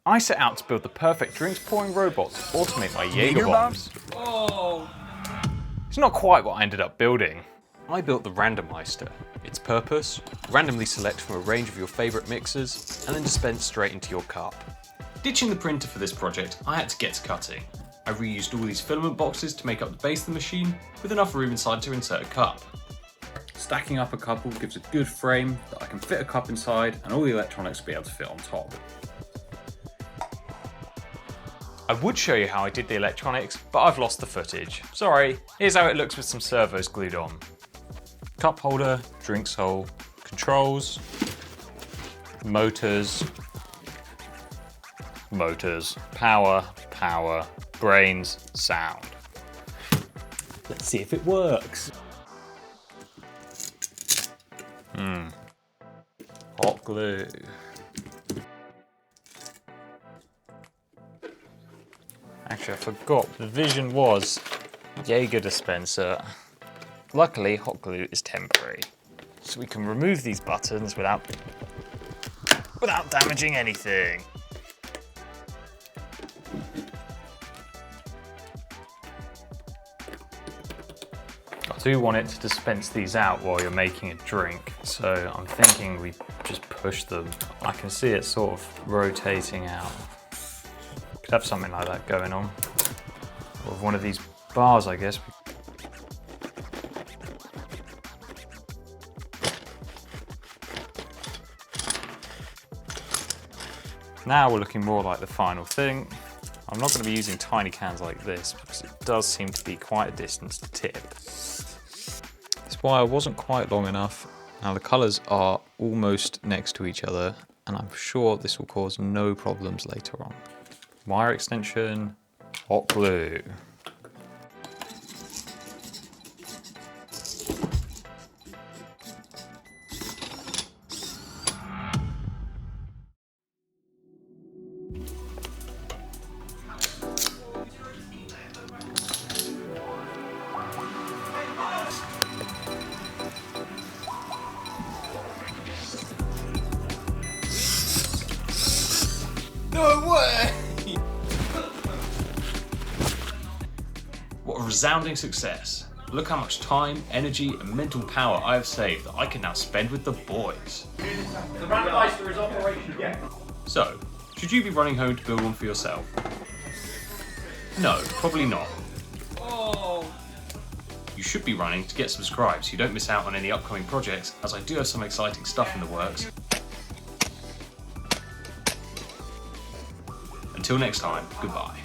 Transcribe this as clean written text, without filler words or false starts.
I set out to build the perfect drinks pouring robot to automate my Jagerbombs. Oh! It's not quite what I ended up building. I built the Rändomeister. Its purpose? Randomly select from a range of your favourite mixers and then dispense straight into your cup. Ditching the printer for this project, I had to get to cutting. I reused all these filament boxes to make up the base of the machine, with enough room inside to insert a cup. Stacking up a couple gives a good frame that I can fit a cup inside and all the electronics will be able to fit on top. I would show you how I did the electronics, but I've lost the footage. Sorry, here's how it looks with some servos glued on. Cup holder, drinks hole, controls, motors, power, brains, sound. Let's see if it works. Hot glue. Actually, I forgot, the vision was Jaeger dispenser. Luckily, hot glue is temporary, so we can remove these buttons without damaging anything. I do want it to dispense these out while you're making a drink, so I'm thinking we just push them. I can see it sort of rotating out. Could have something like that going on. Or one of these bars, I guess. Now we're looking more like the final thing. I'm not going to be using tiny cans like this because it does seem to be quite a distance to tip. This wire wasn't quite long enough. Now the colours are almost next to each other and I'm sure this will cause no problems later on. Wire extension, hot glue. No way! What a resounding success. Look how much time, energy and mental power I have saved that I can now spend with the boys. The Randomeister is operational. So, should you be running home to build one for yourself? No, probably not. Oh! You should be running to get subscribed so you don't miss out on any upcoming projects, as I do have some exciting stuff in the works. Until next time, goodbye.